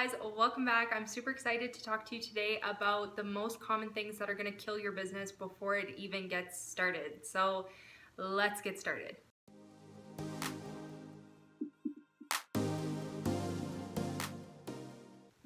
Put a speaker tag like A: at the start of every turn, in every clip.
A: guys, welcome back. I'm super excited to talk to you today about the most common things that are going to kill your business before it even gets started. So let's get started.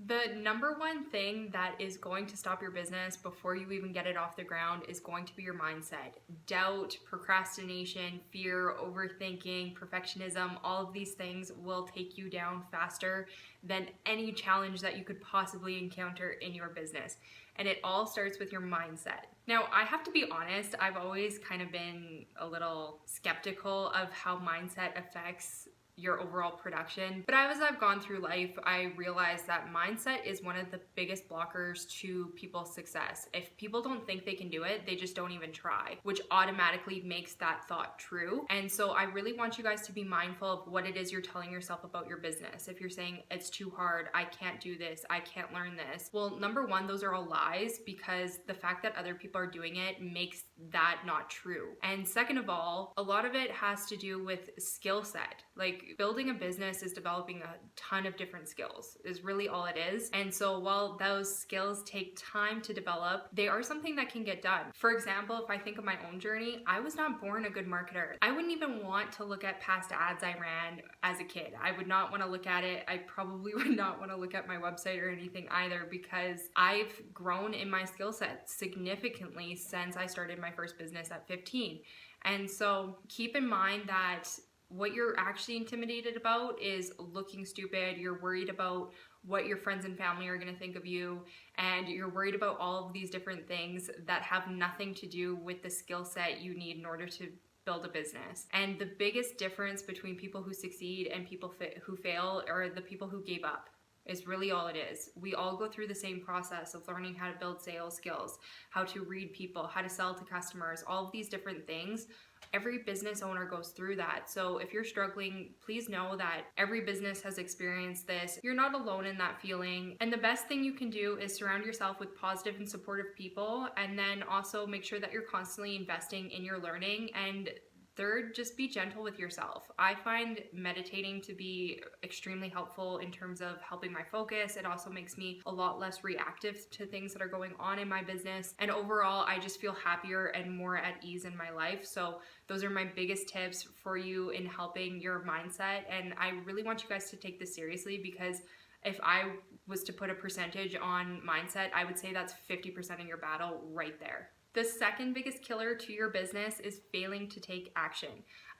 A: The number one thing that is going to stop your business before you even get it off the ground is going to be your mindset. Doubt, procrastination, fear, overthinking, perfectionism, all of these things will take you down faster than any challenge that you could possibly encounter in your business. And it all starts with your mindset. Now, I have to be honest, I've always kind of been a little skeptical of how mindset affects your overall production. But as I've gone through life, I realized that mindset is one of the biggest blockers to people's success. If people don't think they can do it, they just don't even try, which automatically makes that thought true. And so I really want you guys to be mindful of what it is you're telling yourself about your business. If you're saying it's too hard, I can't do this, I can't learn this. Well, number one, those are all lies, because the fact that other people are doing it makes that not true. And second of all, a lot of it has to do with skill set. Like, building a business is developing a ton of different skills, is really all it is. And so while those skills take time to develop, they are something that can get done. For example, if I think of my own journey, I was not born a good marketer. I wouldn't even want to look at past ads I ran as a kid. I would not want to look at it. I probably would not want to look at my website or anything either, because I've grown in my skill set significantly since I started my first business at 15. And so keep in mind that what you're actually intimidated about is looking stupid. You're worried about what your friends and family are going to think of you, and you're worried about all of these different things that have nothing to do with the skill set you need in order to build a business. And the biggest difference between people who succeed and people who fail are the people who gave up. Is really all it is. We all go through the same process of learning how to build sales skills, how to read people, how to sell to customers, all of these different things. Every business owner goes through that. So if you're struggling, please know that every business has experienced this. You're not alone in that feeling. And the best thing you can do is surround yourself with positive and supportive people, and then also make sure that you're constantly investing in your learning. And third, just be gentle with yourself. I find meditating to be extremely helpful in terms of helping my focus. It also makes me a lot less reactive to things that are going on in my business. And overall, I just feel happier and more at ease in my life. So those are my biggest tips for you in helping your mindset. And I really want you guys to take this seriously, because if I was to put a percentage on mindset, I would say that's 50% of your battle right there. The second biggest killer to your business is failing to take action.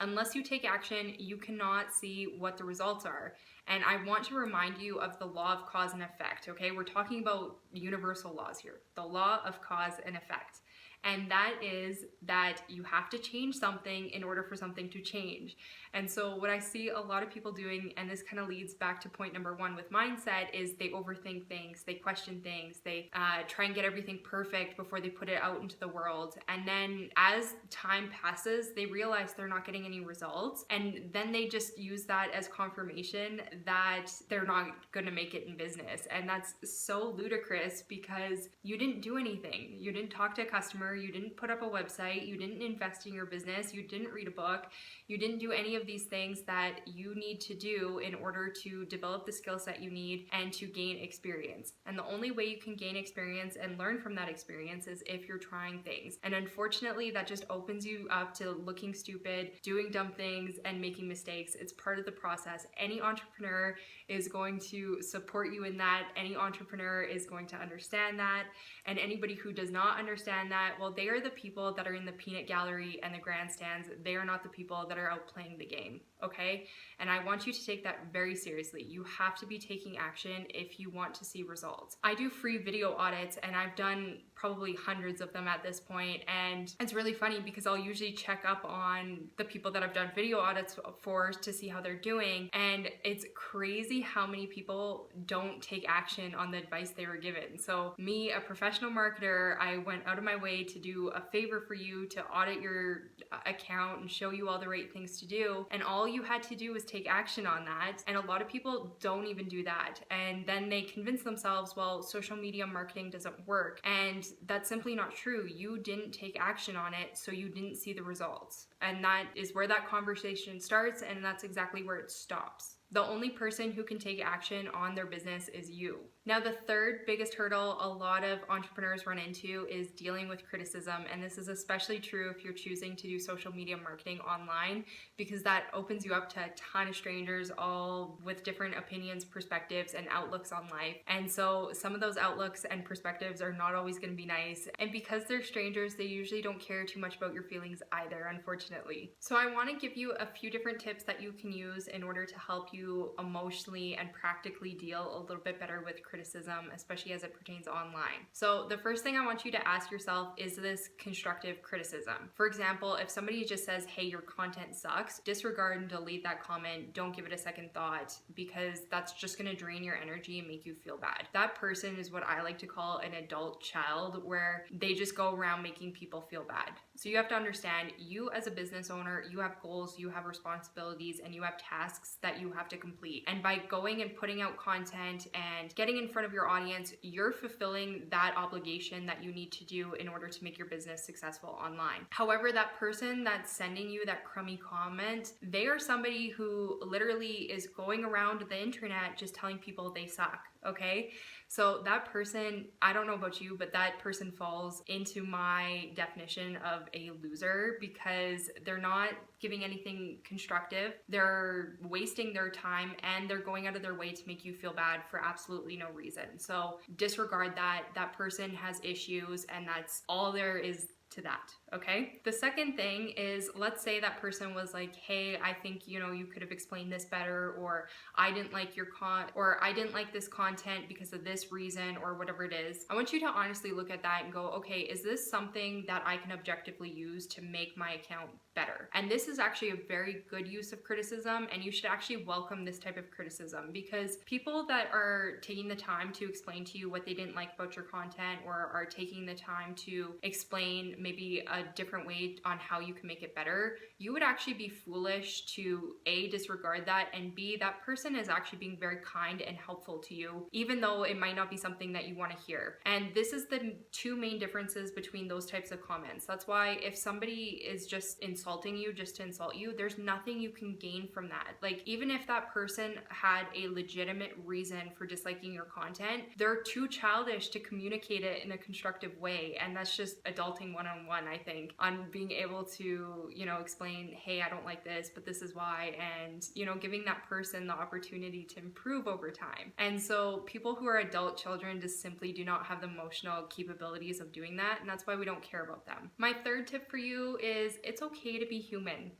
A: Unless you take action, you cannot see what the results are. And I want to remind you of the law of cause and effect, okay? We're talking about universal laws here. The law of cause and effect. And that is that you have to change something in order for something to change. And so what I see a lot of people doing, and this kind of leads back to point number one with mindset, is they overthink things, they question things, they try and get everything perfect before they put it out into the world. And then as time passes, they realize they're not getting any results. And then they just use that as confirmation that they're not going to make it in business. And that's so ludicrous, because you didn't do anything. You didn't talk to a customer. You didn't put up a website, you didn't invest in your business, you didn't read a book, you didn't do any of these things that you need to do in order to develop the skill set you need and to gain experience. And the only way you can gain experience and learn from that experience is if you're trying things. And unfortunately, that just opens you up to looking stupid, doing dumb things, and making mistakes. It's part of the process. Any entrepreneur is going to support you in that. Any entrepreneur is going to understand that. And anybody who does not understand that, well, they are the people that are in the peanut gallery and the grandstands. They are not the people that are out playing the game, okay? And I want you to take that very seriously. You have to be taking action if you want to see results. I do free video audits, and I've done probably hundreds of them at this point. And it's really funny, because I'll usually check up on the people that I've done video audits for to see how they're doing. And it's crazy how many people don't take action on the advice they were given. So me, a professional marketer, I went out of my way to do a favor for you, to audit your account and show you all the right things to do. And all you had to do was take action on that. And a lot of people don't even do that. And then they convince themselves, well, social media marketing doesn't work. And that's simply not true. You didn't take action on it, so you didn't see the results. And that is where that conversation starts, and that's exactly where it stops. The only person who can take action on their business is you. Now, the third biggest hurdle a lot of entrepreneurs run into is dealing with criticism. And this is especially true if you're choosing to do social media marketing online, because that opens you up to a ton of strangers, all with different opinions, perspectives, and outlooks on life. And so some of those outlooks and perspectives are not always going to be nice. And because they're strangers, they usually don't care too much about your feelings either, unfortunately. So I want to give you a few different tips that you can use in order to help you emotionally and practically deal a little bit better with criticism, especially as it pertains online. So the first thing I want you to ask yourself, is this constructive criticism? For example, if somebody just says, hey, your content sucks, disregard and delete that comment. Don't give it a second thought, because that's just going to drain your energy and make you feel bad. That person is what I like to call an adult child, where they just go around making people feel bad. So you have to understand, you as a business owner, you have goals, you have responsibilities, and you have tasks that you have to complete. And by going and putting out content and getting in front of your audience, you're fulfilling that obligation that you need to do in order to make your business successful online. However, that person that's sending you that crummy comment, they are somebody who literally is going around the internet just telling people they suck. Okay, so that person, I don't know about you, but that person falls into my definition of a loser, because they're not giving anything constructive. They're wasting their time and they're going out of their way to make you feel bad for absolutely no reason. So disregard that. That person has issues, and that's all there is to that. Okay. The second thing is, let's say that person was like, hey, I think, you could have explained this better, or I didn't like your or I didn't like this content because of this reason, or whatever it is. I want you to honestly look at that and go, okay, is this something that I can objectively use to make my account better? And this is actually a very good use of criticism, and you should actually welcome this type of criticism, because people that are taking the time to explain to you what they didn't like about your content, or are taking the time to explain maybe a different way on how you can make it better, you would actually be foolish to A, disregard that, and B, that person is actually being very kind and helpful to you, even though it might not be something that you want to hear. And this is the two main differences between those types of comments. That's why if somebody is just insulting you just to insult you, there's nothing you can gain from that. Like, even if that person had a legitimate reason for disliking your content, they're too childish to communicate it in a constructive way. And that's just adulting one-on-one, I think, on being able to, explain, hey, I don't like this, but this is why, and, giving that person the opportunity to improve over time. And so people who are adult children just simply do not have the emotional capabilities of doing that, and that's why we don't care about them. My third tip for you is, it's okay to be human.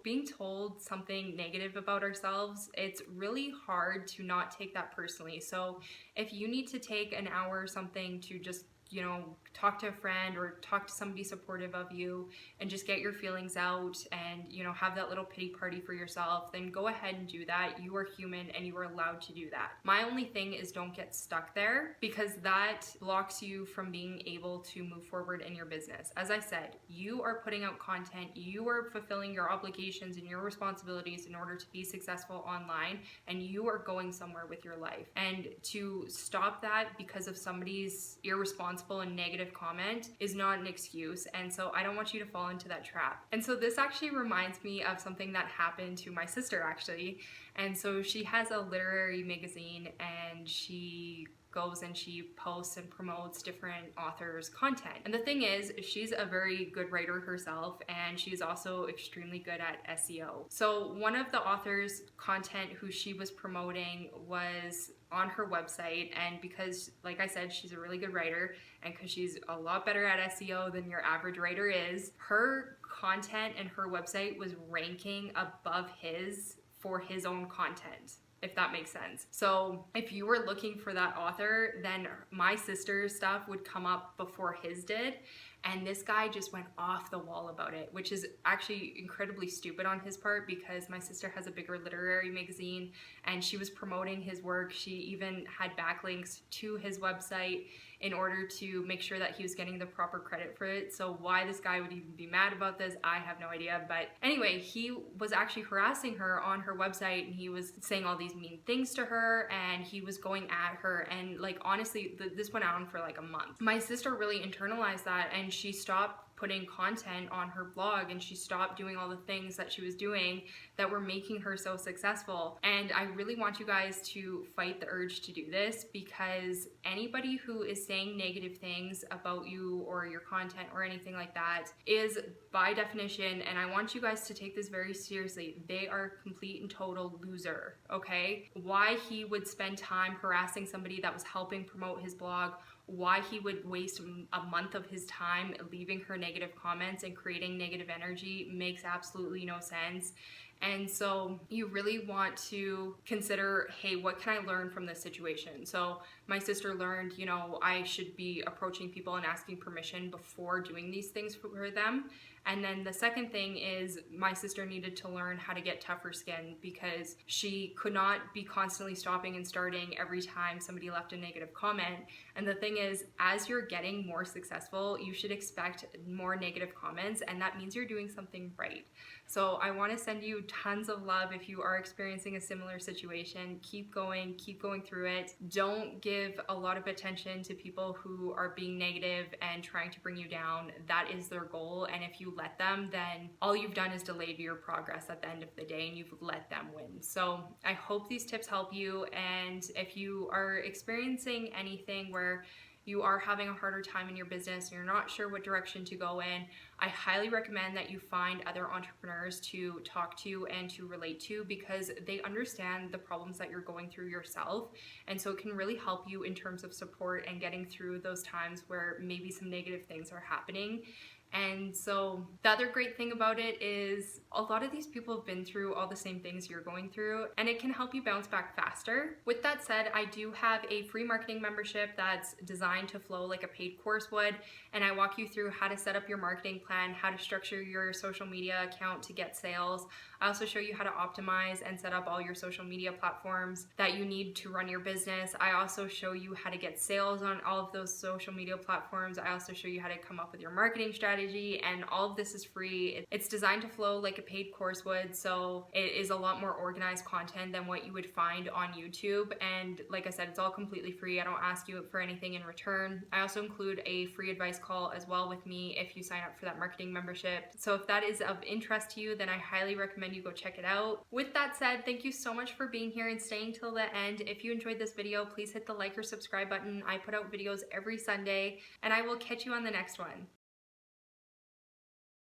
A: Being told something negative about ourselves, it's really hard to not take that personally. So if you need to take an hour or something to just talk to a friend or talk to somebody supportive of you and just get your feelings out and, have that little pity party for yourself, then go ahead and do that. You are human and you are allowed to do that. My only thing is, don't get stuck there, because that blocks you from being able to move forward in your business. As I said, you are putting out content, you are fulfilling your obligations and your responsibilities in order to be successful online, and you are going somewhere with your life. And to stop that because of somebody's irresponsible and negative comment is not an excuse. And so I don't want you to fall into that trap. And so this actually reminds me of something that happened to my sister, actually. And so she has a literary magazine, and she goes and she posts and promotes different authors' content. And the thing is, she's a very good writer herself, and she's also extremely good at SEO. So one of the authors' content who she was promoting was on her website, and because, like I said, she's a really good writer, and because she's a lot better at SEO than your average writer is, her content and her website was ranking above his for his own content, if that makes sense. So if you were looking for that author, then my sister's stuff would come up before his did. And this guy just went off the wall about it, which is actually incredibly stupid on his part, because my sister has a bigger literary magazine and she was promoting his work. She even had backlinks to his website in order to make sure that he was getting the proper credit for it. So why this guy would even be mad about this, I have no idea. But anyway, he was actually harassing her on her website, and he was saying all these mean things to her, and he was going at her. And like, honestly, this went on for like a month. My sister really internalized that, and she stopped putting content on her blog, and she stopped doing all the things that she was doing that were making her so successful. And I really want you guys to fight the urge to do this, because anybody who is saying negative things about you or your content or anything like that is, by definition, and I want you guys to take this very seriously, they are a complete and total loser, okay? Why he would spend time harassing somebody that was helping promote his blog, why he would waste a month of his time leaving her negative comments and creating negative energy makes absolutely no sense. And so you really want to consider, hey, what can I learn from this situation? So my sister learned, you know, I should be approaching people and asking permission before doing these things for them. And then the second thing is my sister needed to learn how to get tougher skin, because she could not be constantly stopping and starting every time somebody left a negative comment. And the thing is, as you're getting more successful, you should expect more negative comments, and that means you're doing something right. So I want to send you tons of love if you are experiencing a similar situation. Keep going through it. Don't give a lot of attention to people who are being negative and trying to bring you down. That is their goal, and if you let them, then all you've done is delayed your progress at the end of the day, and you've let them win. So I hope these tips help you, and if you are experiencing anything where you are having a harder time in your business and you're not sure what direction to go in, I highly recommend that you find other entrepreneurs to talk to and to relate to, because they understand the problems that you're going through yourself. And so it can really help you in terms of support and getting through those times where maybe some negative things are happening. And so the other great thing about it is a lot of these people have been through all the same things you're going through, and it can help you bounce back faster. With that said, I do have a free marketing membership that's designed to flow like a paid course would, and I walk you through how to set up your marketing plan, how to structure your social media account to get sales. I also show you how to optimize and set up all your social media platforms that you need to run your business. I also show you how to get sales on all of those social media platforms. I also show you how to come up with your marketing strategy, and all of this is free. It's designed to flow like a paid course would, so it is a lot more organized content than what you would find on YouTube. And like I said, it's all completely free. I don't ask you for anything in return. I also include a free advice call as well with me if you sign up for that marketing membership. So if that is of interest to you, then I highly recommend you go check it out. With that said, thank you so much for being here and staying till the end. If you enjoyed this video, please hit the like or subscribe button. I put out videos every Sunday, and I will catch you on the next one.